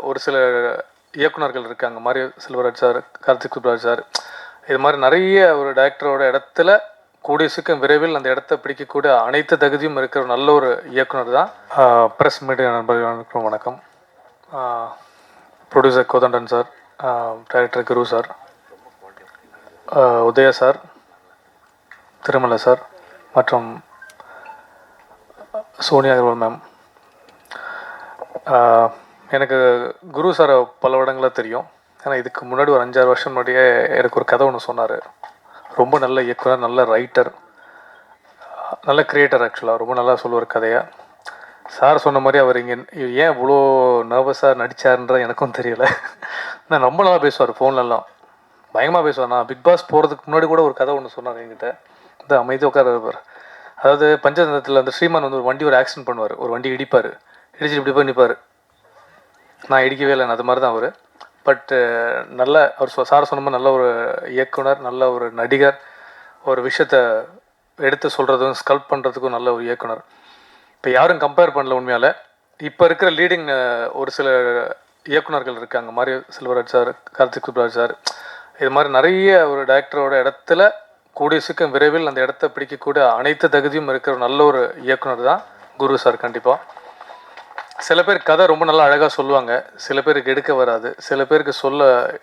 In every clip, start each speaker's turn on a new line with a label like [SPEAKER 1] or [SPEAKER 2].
[SPEAKER 1] ஒரு சில இயக்குனர்கள் இருக்காங்க, மாரி செல்வராஜ் சார், கார்த்திக் சுப்ராஜ் சார், இது மாதிரி நிறைய ஒரு டைரக்டரோட இடத்துல கூடிய சீக்கிரம் விரைவில் அந்த இடத்த பிடிக்கக்கூடிய அனைத்து தகுதியும் இருக்கிற நல்ல ஒரு இயக்குனர் தான். ப்ரெஸ் மீடியா நண்பர்களுக்கும் வணக்கம். Producer Kodandan sir, director Guru sir, Udhaya sir, Thirumalai sir மற்றும் சோனியா அகர்வால் மேம். எனக்கு குரு சாரை பல இடங்களில் தெரியும். ஏன்னா இதுக்கு முன்னாடி ஒரு 5-6 வருஷம் முன்னாடியே எனக்கு ஒரு கதை ஒன்று சொன்னார். ரொம்ப நல்ல இயக்குனர், நல்ல ரைட்டர், நல்ல கிரியேட்டர். ஆக்சுவலாக ரொம்ப நல்லா சொல்லுவார் கதையை. சார் சொன்ன மாதிரி அவர் இங்கே ஏன் இவ்வளோ நர்வஸாக நடித்தாருன்ற எனக்கும் தெரியலை. நான் ரொம்ப நல்லா பேசுவார், ஃபோன்லலாம் பயங்கரமாக பேசுவார். நான் பிக் பாஸ் போகிறதுக்கு முன்னாடி கூட ஒரு கதை ஒன்று சொன்னார் என்கிட்ட. இந்த அமைதி உட்கார இருப்பார். அதாவது பஞ்சதந்திரத்தில் அந்த ஸ்ரீமான் வந்து ஒரு வண்டி ஆக்சிடென்ட் பண்ணுவார், ஒரு வண்டி இடிப்பார், இடிச்சு இப்படி போய் நிற்பார். நான் இடிக்கவே இல்லை, அது மாதிரி தான் அவர். பட்டு நல்ல அவர் சார் சொன்ன மாதிரி நல்ல ஒரு இயக்குனர், நல்ல ஒரு நடிகர், ஒரு விஷயத்தை எடுத்து சொல்கிறதும் ஸ்கல்ப் பண்ணுறதுக்கும் நல்ல ஒரு இயக்குனர். இப்போ யாரும் கம்பேர் பண்ணல உண்மையால். இப்போ இருக்கிற லீடிங் ஒரு சில இயக்குனர்கள் இருக்காங்க, மாரி செல்வராஜ் சார், கார்த்திக் சுப்ராஜ் சார், இது மாதிரி நிறைய ஒரு டைரக்டரோட இடத்துல கூடிய சீக்கிரம் விரைவில் அந்த இடத்த பிடிக்கக்கூடிய அனைத்து தகுதியும் இருக்கிற நல்ல ஒரு இயக்குனர் தான் குரு சார். கண்டிப்பாக சில பேர் கதை ரொம்ப நல்லா அழகாக சொல்லுவாங்க, சில பேருக்கு எடுக்க வராது, சில பேருக்கு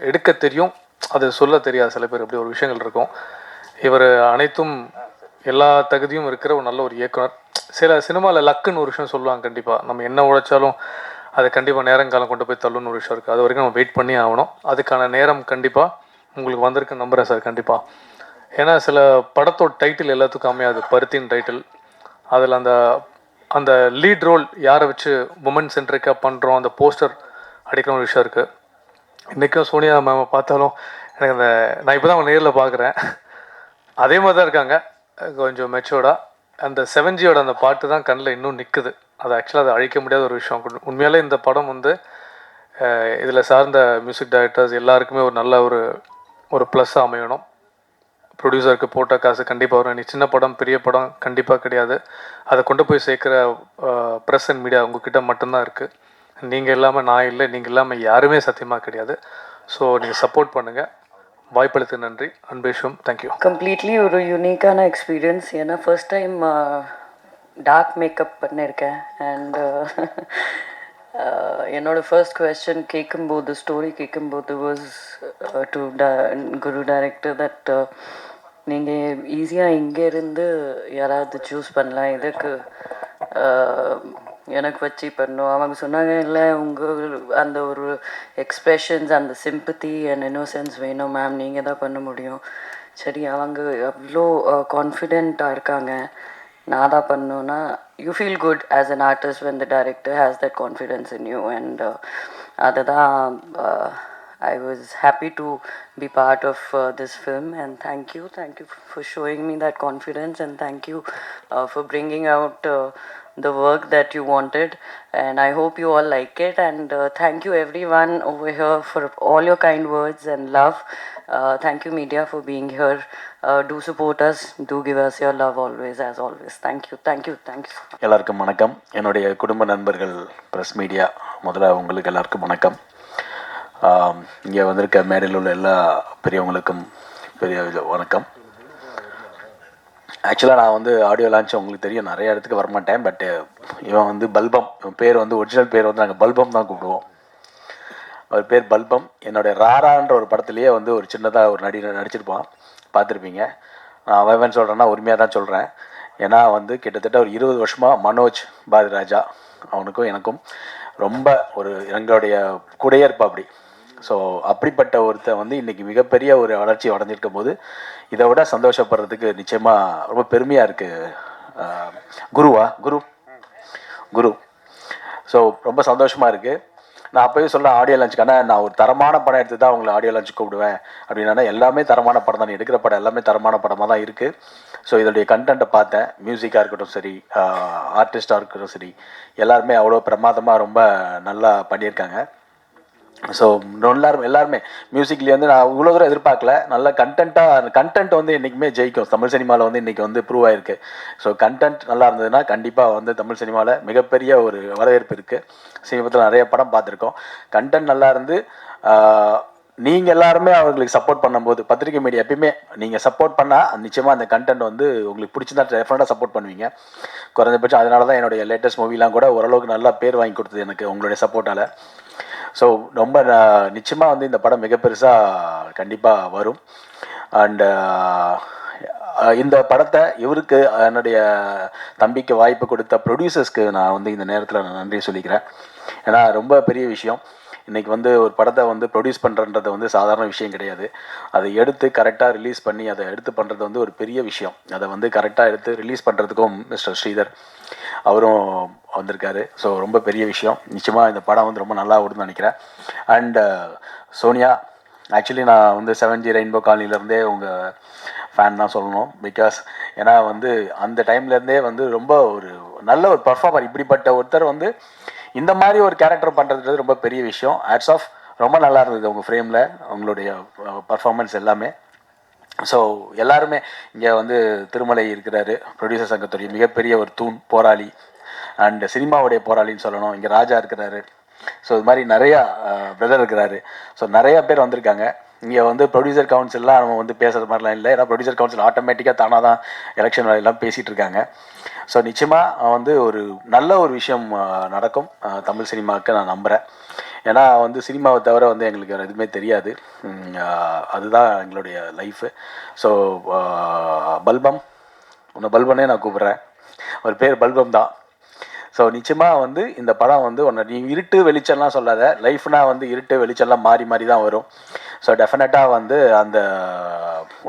[SPEAKER 1] எடுக்க தெரியும், அது சொல்ல தெரியாது. சில பேர் அப்படி ஒரு விஷயங்கள் இருக்கும். இவர் அனைத்தும் எல்லா தகுதியும் இருக்கிற ஒரு நல்ல ஒரு இயக்குனர். சில சினிமாவில் லக்குன்னு ஒரு விஷயம் சொல்லுவாங்க. கண்டிப்பாக நம்ம என்ன உழைச்சாலும் அது கண்டிப்பாக நேரங்காலம் கொண்டு போய் தள்ளுன்னு ஒரு விஷயம் இருக்குது. அது வரைக்கும் நம்ம வெயிட் பண்ணி ஆகணும். அதுக்கான நேரம் கண்டிப்பாக உங்களுக்கு வந்திருக்கு நம்புகிறேன் சார். கண்டிப்பாக ஏன்னா சில படத்தோட டைட்டில் எல்லாத்துக்கும் அமையாது. பருத்தின் டைட்டில், அதில் அந்த அந்த லீட் ரோல் யாரை வச்சு உமன் சென்ட்ரிக்காக பண்ணுறோம், அந்த போஸ்டர் அடிக்கிற ஒரு விஷயம் இருக்குது. இன்றைக்கும் சோனியா மேமை பார்த்தாலும் எனக்கு நான் இப்போ தான் அவங்க நேரில் பார்க்குறேன். அதே மாதிரி தான் இருக்காங்க, கொஞ்சம் மெச்சோர்டாக. அந்த 7Gயோட அந்த பாட்டு தான் கண்ணில் இன்னும் நிற்குது. அது ஆக்சுவலாக அதை அழிக்க முடியாத ஒரு விஷயம். உண்மையாலே இந்த படம் வந்து இதில் சார்ந்த மியூசிக் டைரக்டர்ஸ் எல்லாருக்குமே ஒரு நல்ல ஒரு ப்ளஸ்ஸாக அமையணும். ப்ரொடியூசருக்கு போட்ட காசு கண்டிப்பாக வரும். நீ சின்ன படம் பெரிய படம் கண்டிப்பாக கிடையாது. அதை கொண்டு போய் சேர்க்குற ப்ரெஸ் அண்ட் மீடியா உங்ககிட்ட மட்டும்தான் இருக்குது. நீங்கள் இல்லாமல் நான் இல்லை, நீங்கள் இல்லாமல் யாருமே சத்தியமாக கிடையாது. ஸோ நீங்கள் சப்போர்ட் பண்ணுங்கள். வாய்ப்பளித்து நன்றி. அன்பேஷும் தேங்க்யூ.
[SPEAKER 2] கம்ப்ளீட்லி ஒரு யூனிக்கான எக்ஸ்பீரியன்ஸ். ஏன்னா ஃபர்ஸ்ட் டைம் டார்க் மேக்கப் பண்ணியிருக்கேன். அண்ட் என்னோட ஃபர்ஸ்ட் கொஸ்டின் கேட்கும்போது, ஸ்டோரி கேட்கும்போது was to Guru director that நீங்கள் ஈஸியாக இங்கேருந்து யாராவது சூஸ் பண்ணலாம், இதுக்கு எனக்கு வச்சு பண்ணும். அவங்க சொன்னாங்க, இல்லை உங்கள் அந்த ஒரு எக்ஸ்ப்ரெஷன்ஸ், அந்த சிம்பத்தி அண்ட் இன்னோசன்ஸ் வேணும் மேம், நீங்கள் தான் பண்ண முடியும். சரி, அவங்க அவ்வளோ கான்ஃபிடென்ட்டாக இருக்காங்க, நான் தான் பண்ணோன்னா you feel good as an artist when the director has that confidence in you. And அதை தான் I was happy to be part of this film, and thank you for showing me that confidence, and thank you for bringing out the work that you wanted, and I hope you all like it. And thank you everyone over here for all your kind words and love. Thank you media for being here. Do support us, do give us your love always, as always. Thank you.
[SPEAKER 3] எல்லாருக்கும் வணக்கம். என்னுடைய குடும்ப நண்பர்கள் press media, முதல்ல உங்களுக்கு எல்லாருக்கும் வணக்கம். இங்கே வந்திருக்க மேடையில் உள்ள எல்லா பெரியவங்களுக்கும் பெரிய வணக்கம். ஆக்சுவலாக நான் வந்து ஆடியோ லான்ச் உங்களுக்கு தெரியும், நிறைய இடத்துக்கு வரமாட்டேன். பட்டு இவன் வந்து பல்பம், இவன் பேர் வந்து ஒரிஜினல் பேர் வந்து நாங்கள் பல்பம் தான் கூப்பிடுவோம். அவர் பேர் பல்பம். என்னுடைய ராரான்ற ஒரு படத்துலேயே வந்து ஒரு சின்னதாக ஒரு நடிச்சிருப்பான், பார்த்துருப்பீங்க. நான் அவன் சொல்கிறேன்னா உரிமையாக தான் சொல்கிறேன். ஏன்னா வந்து கிட்டத்தட்ட ஒரு 20 வருஷமாக மனோஜ் பாரதிராஜா அவனுக்கும் எனக்கும் ரொம்ப ஒரு எங்களுடைய கூடையே இருப்பா அப்படி. ஸோ அப்படிப்பட்ட ஒருத்தர் வந்து இன்றைக்கி மிகப்பெரிய ஒரு வளர்ச்சி அடைஞ்சிருக்கும் போது இதை விட சந்தோஷப்படுறதுக்கு நிச்சயமாக ரொம்ப பெருமையாக இருக்குது. குரு ஸோ ரொம்ப சந்தோஷமாக இருக்குது. நான் அப்போயே சொல்ல ஆடியோ லான்ச்சுக்கான நான் ஒரு தரமான படம் எடுத்து தான் அவங்களை ஆடியோ லான்ச்சு கூப்பிடுவேன் அப்படின்னா, எல்லாமே தரமான படம் தான், எடுக்கிற படம் எல்லாமே தரமான படமாக தான் இருக்குது. ஸோ இதோடைய கண்டென்ட்டை பார்த்தேன். மியூசிக்காக இருக்கட்டும் சரி, ஆர்டிஸ்டாக இருக்கட்டும் சரி, எல்லாருமே அவ்வளோ பிரமாதமாக ரொம்ப நல்லா பண்ணியிருக்காங்க. ஸோ எல்லாருமே மியூசிக்லேருந்து நான் இவ்வளோ தூரம் எதிர்பார்க்கல. நல்ல கண்டென்ட் வந்து என்றைக்குமே ஜெயிக்கும். தமிழ் சினிமாவில் வந்து இன்றைக்கி வந்து ப்ரூவ் ஆயிருக்கு. ஸோ கண்டென்ட் நல்லா இருந்ததுன்னா கண்டிப்பாக வந்து தமிழ் சினிமாவில் மிகப்பெரிய ஒரு வரவேற்பு இருக்குது. சமீபத்தில் நிறைய படம் பார்த்துருக்கோம். கண்டென்ட் நல்லா இருந்து நீங்கள் எல்லாருமே அவர்களுக்கு சப்போர்ட் பண்ணும்போது, பத்திரிகை மீடியா எப்பயுமே நீங்கள் சப்போர்ட் பண்ணால் நிச்சயமாக அந்த கண்டென்ட் வந்து உங்களுக்கு பிடிச்சிருந்தா டெஃபினட்டாக சப்போர்ட் பண்ணுவீங்க. குறைஞ்சபட்சம் அதனால தான் என்னுடைய லேட்டஸ்ட் மூவிலாம் கூட ஓரளவுக்கு நல்லா பேர் வாங்கி கொடுத்தது எனக்கு உங்களுடைய சப்போர்ட்டால். ஸோ ரொம்ப நிச்சயமாக வந்து இந்த படம் மிக பெருசாக கண்டிப்பாக வரும். அண்டு இந்த படத்தை இவருக்கு என்னுடைய தம்பிக்கு வாய்ப்பு கொடுத்த ப்ரொடியூசர்ஸ்க்கு நான் வந்து இந்த நேரத்தில் நான் நன்றி சொல்லிக்கிறேன். ஏன்னா ரொம்ப பெரிய விஷயம். இன்றைக்கி வந்து ஒரு படத்தை வந்து ப்ரொடியூஸ் பண்ணுறன்றது வந்து சாதாரண விஷயம் கிடையாது. அதை எடுத்து கரெக்டாக ரிலீஸ் பண்ணி அதை எடுத்து பண்ணுறது வந்து ஒரு பெரிய விஷயம். அதை வந்து கரெக்டாக எடுத்து ரிலீஸ் பண்ணுறதுக்கும் மிஸ்டர் ஸ்ரீதர் அவரும் வந்திருக்காரு. ஸோ ரொம்ப பெரிய விஷயம். நிச்சயமாக இந்த படம் வந்து ரொம்ப நல்லா ஓடுன்னு நினைக்கிறேன். அண்டு சோனியா, ஆக்சுவலி நான் வந்து 7G ரெயின்போ காலனிலேருந்தே உங்கள் ஃபேன் தான் சொல்லணும். பிகாஸ் ஏன்னா வந்து அந்த டைம்லேருந்தே வந்து ரொம்ப ஒரு நல்ல ஒரு பர்ஃபார்மர். இப்படிப்பட்ட ஒருத்தர் வந்து இந்த மாதிரி ஒரு கேரக்டர் பண்ணுறது ரொம்ப பெரிய விஷயம். Hats off. ரொம்ப நல்லா இருந்தது உங்கள் ஃப்ரேமில் உங்களுடைய பர்ஃபார்மன்ஸ் எல்லாமே. ஸோ எல்லாருமே இங்கே வந்து திருமலை இருக்கிறாரு, ப்ரொடியூசர் சங்கத்துடைய மிகப்பெரிய ஒரு தூண், போராளி அண்டு சினிமாவுடைய போராளின்னு சொல்லணும். இங்கே ராஜா இருக்கிறாரு. ஸோ இது மாதிரி நிறையா பிரதர் இருக்கிறாரு. ஸோ நிறையா பேர் வந்திருக்காங்க. இங்கே வந்து ப்ரொடியூசர் கவுன்சில்லாம் நம்ம வந்து பேசுகிற மாதிரிலாம் இல்லை. ஏன்னா ப்ரொடியூசர் கவுன்சில் ஆட்டோமேட்டிக்காக தானாக தான் எலெக்ஷன் எல்லாம் பேசிகிட்டு இருக்காங்க. ஸோ நிச்சயமாக வந்து ஒரு நல்ல ஒரு விஷயம் நடக்கும் தமிழ் சினிமாவுக்கு நான் நம்புகிறேன். ஏன்னா வந்து சினிமாவை தவிர வந்து எங்களுக்கு வேறு எதுவுமே தெரியாது. அதுதான் எங்களுடைய லைஃபு. ஸோ பல்பம், உன்னை பல்பனே நான் கூப்பிட்றேன். ஒரு பேர் பல்பம் தான். ஸோ நிச்சயமாக வந்து இந்த படம் வந்து உன்னை நீ இருட்டு வெளிச்சம்லாம் சொல்லாத. லைஃப்னால் வந்து இருட்டு வெளிச்சம்லாம் மாறி மாறி தான் வரும். ஸோ டெஃபினட்டாக வந்து அந்த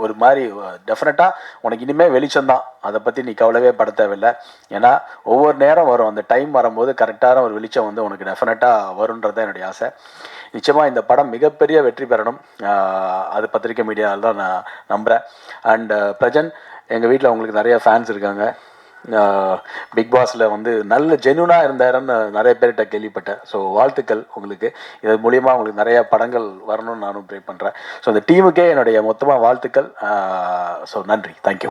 [SPEAKER 3] ஒரு மாதிரி டெஃபினட்டாக உனக்கு இனிமேல் வெளிச்சம்தான். அதை பற்றி நீ கவலைவே பட தேவையில்லை. ஏன்னா ஒவ்வொரு நேரம் வரும். அந்த டைம் வரும்போது கரெக்டான ஒரு வெளிச்சம் வந்து உனக்கு டெஃபினட்டாக வருன்றது தான் என்னுடைய ஆசை. நிச்சயமாக இந்த படம் மிகப்பெரிய வெற்றி பெறணும். அது பத்திரிக்கை மீடியாவில் தான் நான் நம்புகிறேன். அண்டு பிரஜன், எங்கள் வீட்டில் உங்களுக்கு நிறைய ஃபேன்ஸ் இருக்காங்க. பிக் பாஸில் வந்து நல்ல ஜென்யூனாக இருந்தாருன்னு நிறைய பேர்கிட்ட கேள்விப்பட்டேன். ஸோ வாழ்த்துக்கள் உங்களுக்கு. இது மூலிமா உங்களுக்கு நிறையா படங்கள் வரணும்னு நானும் ப்ரே பண்ணுறேன். ஸோ இந்த டீமுக்கே என்னுடைய மொத்தமாக வாழ்த்துக்கள். ஸோ நன்றி, தேங்க்யூ.